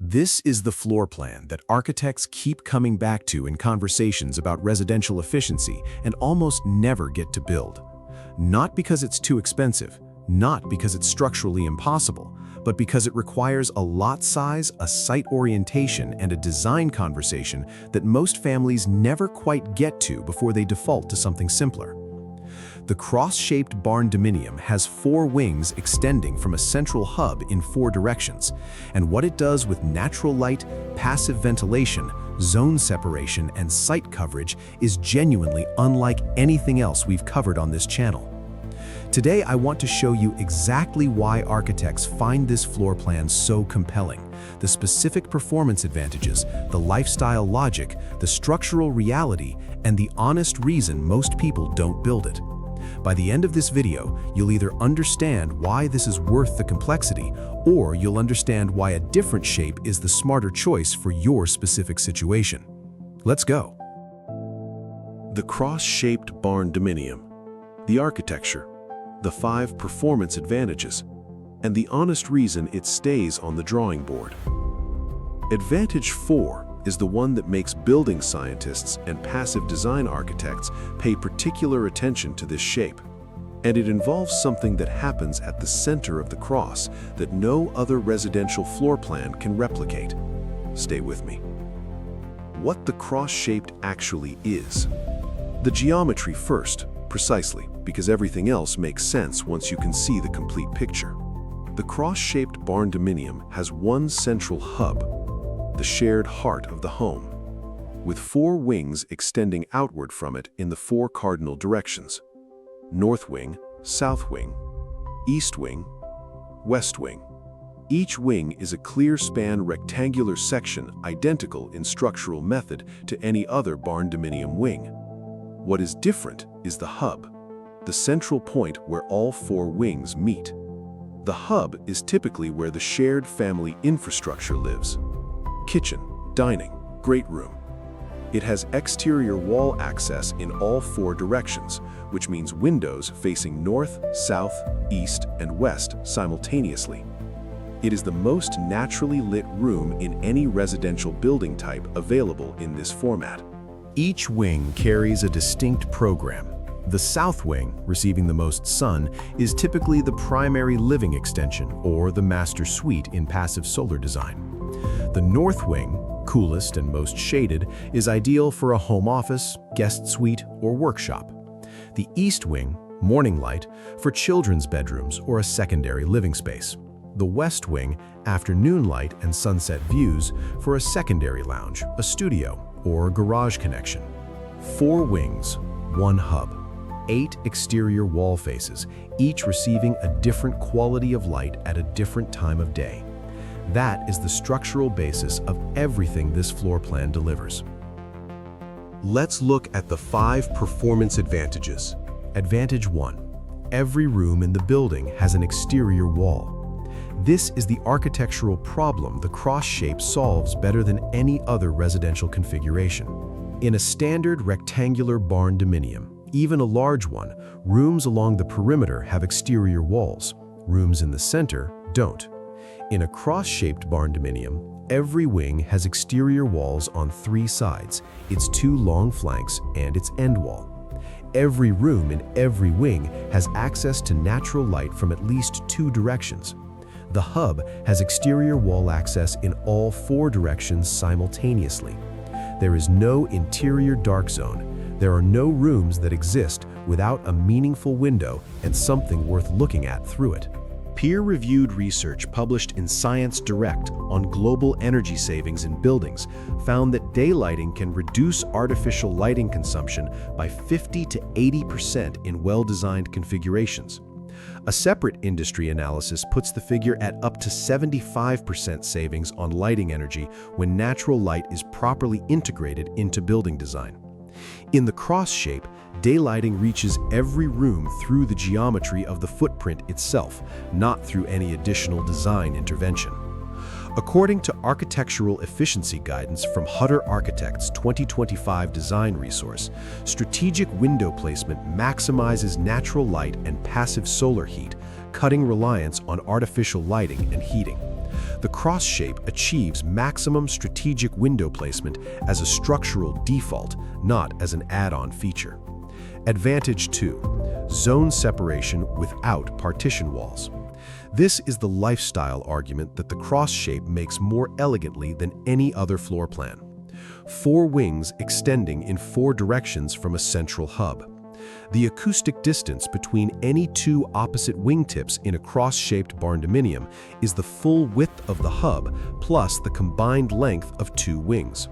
This is the floor plan that architects keep coming back to in conversations about residential efficiency and almost never get to build. Not because it's too expensive, not because it's structurally impossible, but because it requires a lot size, a site orientation, and a design conversation that most families never quite get to before they default to something simpler. The cross-shaped Barndominium has 4 wings extending from a central hub in 4 directions, and what it does with natural light, passive ventilation, zone separation, and site coverage is genuinely unlike anything else we've covered on this channel. Today, I want to show you exactly why architects find this floor plan so compelling, the specific performance advantages, the lifestyle logic, the structural reality, and the honest reason most people don't build it. By the end of this video, you'll either understand why this is worth the complexity, or you'll understand why a different shape is the smarter choice for your specific situation. Let's go. The cross-shaped Barndominium, the architecture, the 5 performance advantages, and the honest reason it stays on the drawing board. Advantage 4 is the one that makes building scientists and passive design architects pay particular attention to this shape. And it involves something that happens at the center of the cross that no other residential floor plan can replicate. Stay with me. What the cross-shaped actually is. The geometry first, precisely, because everything else makes sense once you can see the complete picture. The cross-shaped Barndominium has one central hub, the shared heart of the home, with 4 wings extending outward from it in the 4 cardinal directions: north wing, south wing, east wing, west wing. Each wing is a clear-span rectangular section identical in structural method to any other Barndominium wing. What is different is the hub, the central point where all 4 wings meet. The hub is typically where the shared family infrastructure lives: kitchen, dining, great room. It has exterior wall access in all 4 directions, which means windows facing north, south, east, and west simultaneously. It is the most naturally lit room in any residential building type available in this format. Each wing carries a distinct program. The south wing, receiving the most sun, is typically the primary living extension or the master suite in passive solar design. The north wing, coolest and most shaded, is ideal for a home office, guest suite, or workshop. The east wing, morning light, for children's bedrooms or a secondary living space. The west wing, afternoon light and sunset views, for a secondary lounge, a studio, or garage connection. 4 wings, 1 hub. 8 exterior wall faces, each receiving a different quality of light at a different time of day. That is the structural basis of everything this floor plan delivers. Let's look at the 5 performance advantages. Advantage 1. Every room in the building has an exterior wall. This is the architectural problem the cross shape solves better than any other residential configuration. In a standard rectangular Barndominium, even a large one, rooms along the perimeter have exterior walls. Rooms in the center don't. In a cross-shaped Barndominium, every wing has exterior walls on 3 sides, its 2 long flanks, and its end wall. Every room in every wing has access to natural light from at least 2 directions. The hub has exterior wall access in all 4 directions simultaneously. There is no interior dark zone. There are no rooms that exist without a meaningful window and something worth looking at through it. Peer-reviewed research published in Science Direct on global energy savings in buildings found that daylighting can reduce artificial lighting consumption by 50 to 80% in well-designed configurations. A separate industry analysis puts the figure at up to 75% savings on lighting energy when natural light is properly integrated into building design. In the cross shape, daylighting reaches every room through the geometry of the footprint itself, not through any additional design intervention. According to Architectural Efficiency Guidance from Hutter Architects' 2025 design resource, strategic window placement maximizes natural light and passive solar heat, cutting reliance on artificial lighting and heating. The cross shape achieves maximum strategic window placement as a structural default, not as an add-on feature. Advantage 2. Zone separation without partition walls. This is the lifestyle argument that the cross shape makes more elegantly than any other floor plan. 4 wings extending in 4 directions from a central hub. The acoustic distance between any 2 opposite wingtips in a cross-shaped barndominium is the full width of the hub plus the combined length of 2 wings.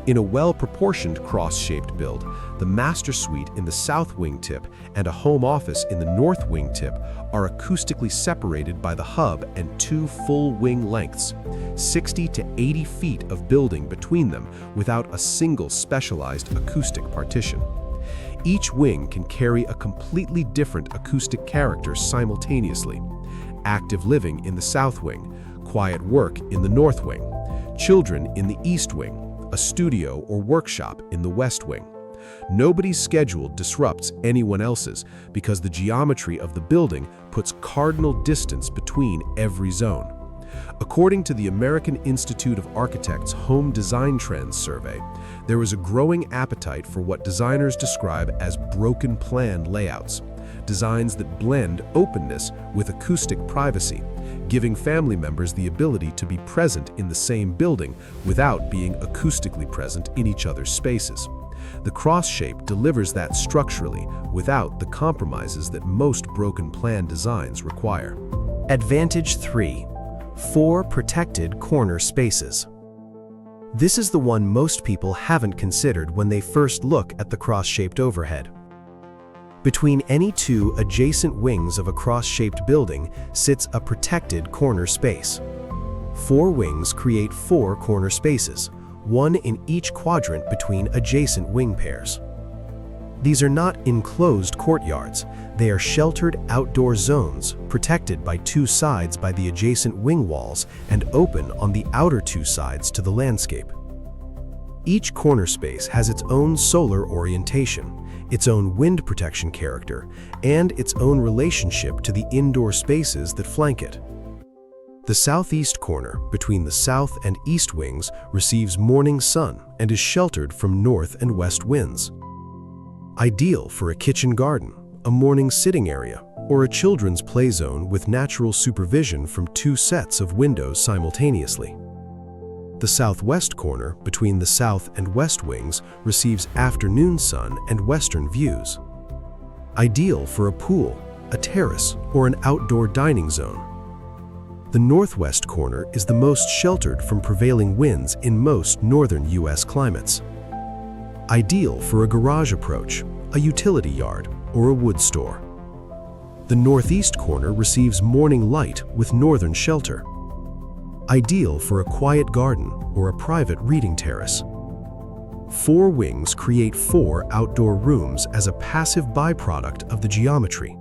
In a well-proportioned cross-shaped build, the master suite in the south wingtip and a home office in the north wingtip are acoustically separated by the hub and 2 full wing lengths, 60 to 80 feet of building between them without a single specialized acoustic partition. Each wing can carry a completely different acoustic character simultaneously. Active living in the south wing, quiet work in the north wing, children in the east wing, a studio or workshop in the west wing. Nobody's schedule disrupts anyone else's because the geometry of the building puts cardinal distance between every zone. According to the American Institute of Architects' Home Design Trends survey, there is a growing appetite for what designers describe as broken plan layouts, designs that blend openness with acoustic privacy, giving family members the ability to be present in the same building without being acoustically present in each other's spaces. The cross shape delivers that structurally without the compromises that most broken plan designs require. Advantage 3. 4 protected corner spaces. This is the one most people haven't considered when they first look at the cross-shaped overhead. Between any 2 adjacent wings of a cross-shaped building sits a protected corner space. 4 wings create 4 corner spaces, 1 in each quadrant between adjacent wing pairs. These are not enclosed courtyards, they are sheltered outdoor zones, protected by 2 sides by the adjacent wing walls and open on the outer 2 sides to the landscape. Each corner space has its own solar orientation, its own wind protection character, and its own relationship to the indoor spaces that flank it. The southeast corner, between the south and east wings, receives morning sun and is sheltered from north and west winds. Ideal for a kitchen garden, a morning sitting area, or a children's play zone with natural supervision from 2 sets of windows simultaneously. The southwest corner, between the south and west wings, receives afternoon sun and western views. Ideal for a pool, a terrace, or an outdoor dining zone. The northwest corner is the most sheltered from prevailing winds in most northern U.S. climates. Ideal for a garage approach, a utility yard, or a wood store. The northeast corner receives morning light with northern shelter. Ideal for a quiet garden or a private reading terrace. 4 wings create 4 outdoor rooms as a passive byproduct of the geometry.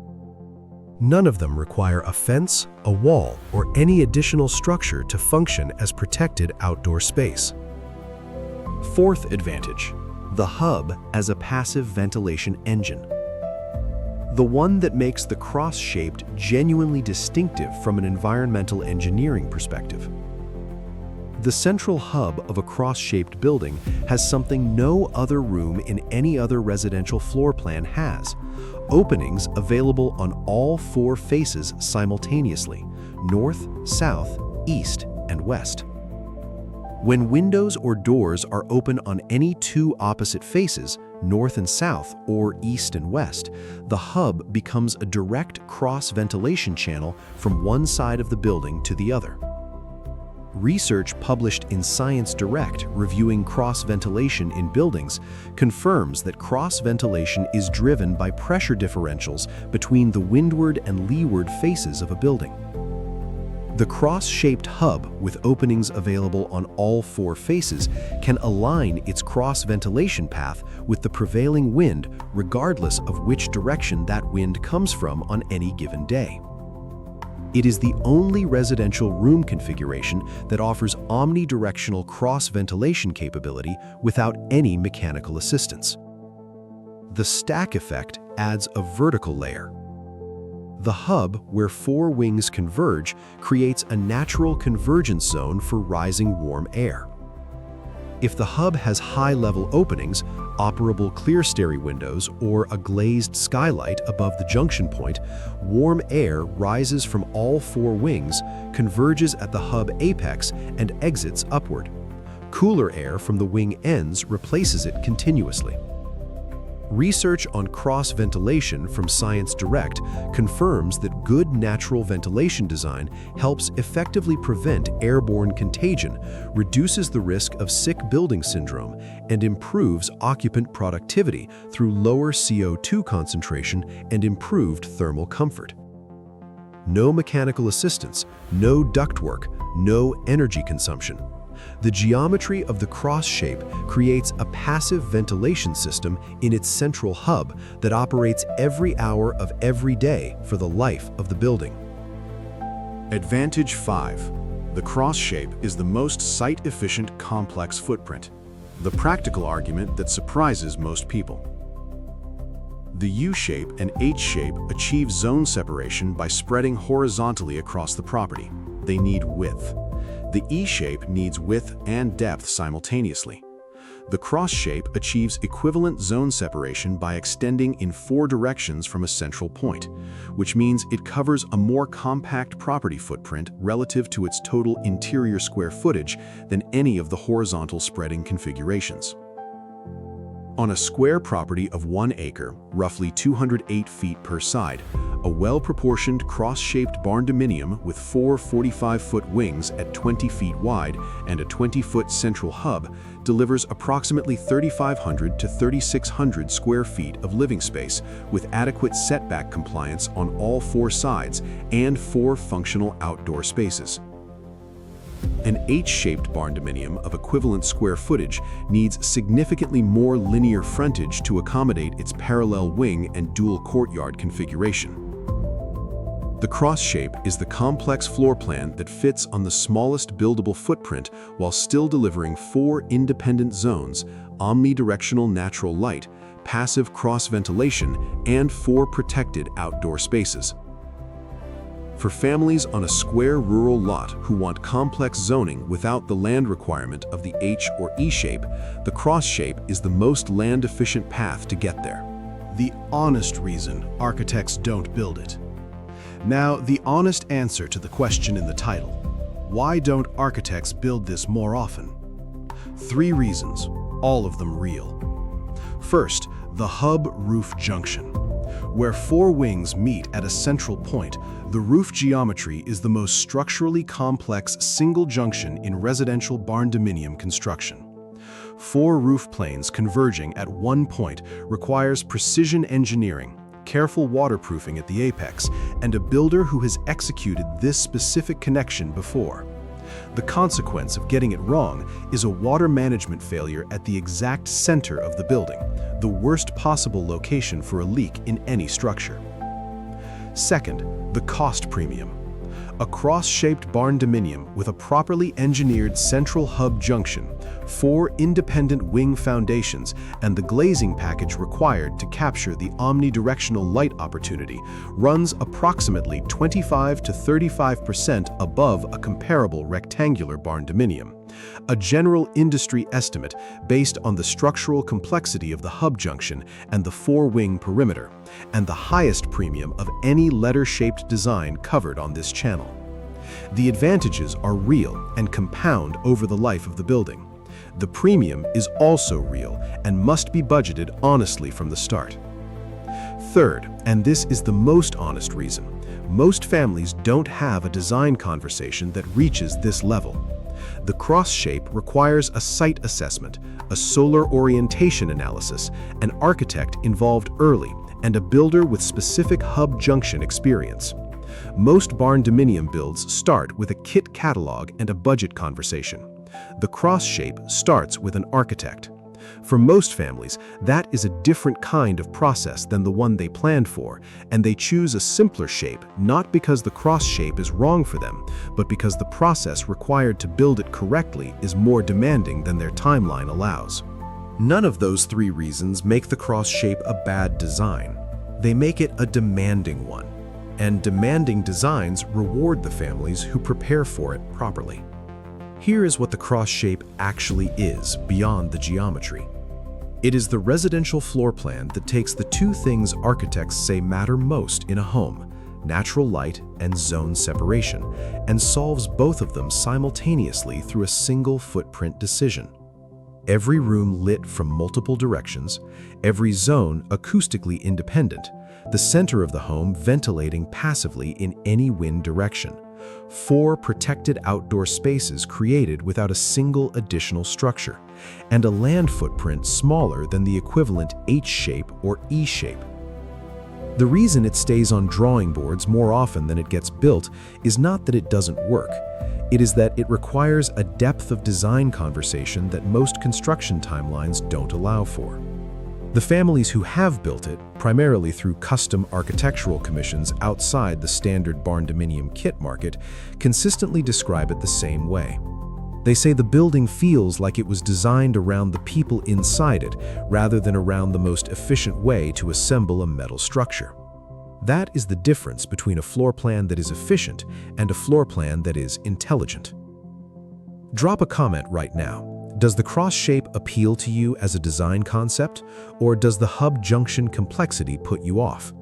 None of them require a fence, a wall, or any additional structure to function as protected outdoor space. 4th advantage. The hub as a passive ventilation engine. The one that makes the cross-shaped genuinely distinctive from an environmental engineering perspective. The central hub of a cross-shaped building has something no other room in any other residential floor plan has: openings available on all 4 faces simultaneously, north, south, east, and west. When windows or doors are open on any 2 opposite faces, north and south or east and west, the hub becomes a direct cross-ventilation channel from one side of the building to the other. Research published in Science Direct reviewing cross-ventilation in buildings confirms that cross-ventilation is driven by pressure differentials between the windward and leeward faces of a building. The cross-shaped hub with openings available on all 4 faces can align its cross-ventilation path with the prevailing wind regardless of which direction that wind comes from on any given day. It is the only residential room configuration that offers omnidirectional cross-ventilation capability without any mechanical assistance. The stack effect adds a vertical layer. The hub, where four wings converge, creates a natural convergence zone for rising warm air. If the hub has high-level openings, operable clerestory windows, or a glazed skylight above the junction point, warm air rises from all four wings, converges at the hub apex, and exits upward. Cooler air from the wing ends replaces it continuously. Research on cross-ventilation from Science Direct confirms that good natural ventilation design helps effectively prevent airborne contagion, reduces the risk of sick building syndrome, and improves occupant productivity through lower CO2 concentration and improved thermal comfort. No mechanical assistance, no ductwork, no energy consumption. The geometry of the cross shape creates a passive ventilation system in its central hub that operates every hour of every day for the life of the building. Advantage 5. The cross shape is the most site-efficient complex footprint, the practical argument that surprises most people. The U-shape and H-shape achieve zone separation by spreading horizontally across the property. They need width. The E-shape needs width and depth simultaneously. The cross shape achieves equivalent zone separation by extending in four directions from a central point, which means it covers a more compact property footprint relative to its total interior square footage than any of the horizontal spreading configurations. On a square property of 1 acre, roughly 208 feet per side, a well-proportioned cross-shaped barndominium with four 45-foot wings at 20 feet wide and a 20-foot central hub delivers approximately 3,500 to 3,600 square feet of living space with adequate setback compliance on all four sides and four functional outdoor spaces. An H-shaped barndominium of equivalent square footage needs significantly more linear frontage to accommodate its parallel wing and dual courtyard configuration. The cross shape is the complex floor plan that fits on the smallest buildable footprint while still delivering four independent zones, omnidirectional natural light, passive cross-ventilation, and four protected outdoor spaces. For families on a square rural lot who want complex zoning without the land requirement of the H or E shape, the cross shape is the most land-efficient path to get there. The honest reason architects don't build it. Now, the honest answer to the question in the title: why don't architects build this more often? 3 reasons, all of them real. First, the hub-roof junction. Where four wings meet at a central point, the roof geometry is the most structurally complex single junction in residential barndominium construction. Four roof planes converging at one point requires precision engineering, careful waterproofing at the apex, and a builder who has executed this specific connection before. The consequence of getting it wrong is a water management failure at the exact center of the building, the worst possible location for a leak in any structure. Second, the cost premium. A cross-shaped barndominium with a properly engineered central hub junction, four independent wing foundations, and the glazing package required to capture the omnidirectional light opportunity runs approximately 25 to 35% above a comparable rectangular barndominium. A general industry estimate based on the structural complexity of the hub junction and the four-wing perimeter, and the highest premium of any letter-shaped design covered on this channel. The advantages are real and compound over the life of the building. The premium is also real and must be budgeted honestly from the start. Third, and this is the most honest reason, most families don't have a design conversation that reaches this level. The cross shape requires a site assessment, a solar orientation analysis, an architect involved early, and a builder with specific hub junction experience. Most barndominium builds start with a kit catalog and a budget conversation. The cross shape starts with an architect. For most families, that is a different kind of process than the one they planned for, and they choose a simpler shape not because the cross shape is wrong for them, but because the process required to build it correctly is more demanding than their timeline allows. None of those 3 reasons make the cross shape a bad design. They make it a demanding one. and demanding designs reward the families who prepare for it properly. Here is what the cross shape actually is beyond the geometry. It is the residential floor plan that takes the two things architects say matter most in a home, natural light and zone separation, and solves both of them simultaneously through a single footprint decision. Every room lit from multiple directions, every zone acoustically independent, the center of the home ventilating passively in any wind direction. 4 protected outdoor spaces created without a single additional structure, and a land footprint smaller than the equivalent H shape or E shape. The reason it stays on drawing boards more often than it gets built is not that it doesn't work. It is that it requires a depth of design conversation that most construction timelines don't allow for. The families who have built it, primarily through custom architectural commissions outside the standard Barndominium kit market, consistently describe it the same way. They say the building feels like it was designed around the people inside it, rather than around the most efficient way to assemble a metal structure. That is the difference between a floor plan that is efficient and a floor plan that is intelligent. Drop a comment right now. Does the cross shape appeal to you as a design concept, or does the hub junction complexity put you off?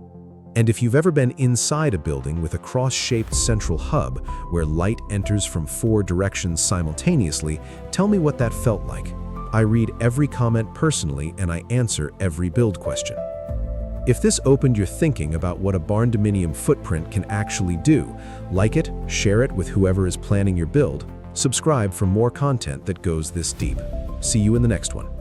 And if you've ever been inside a building with a cross-shaped central hub where light enters from 4 directions simultaneously, tell me what that felt like. I read every comment personally and I answer every build question. If this opened your thinking about what a Barndominium footprint can actually do, like it, share it with whoever is planning your build, subscribe for more content that goes this deep. See you in the next one.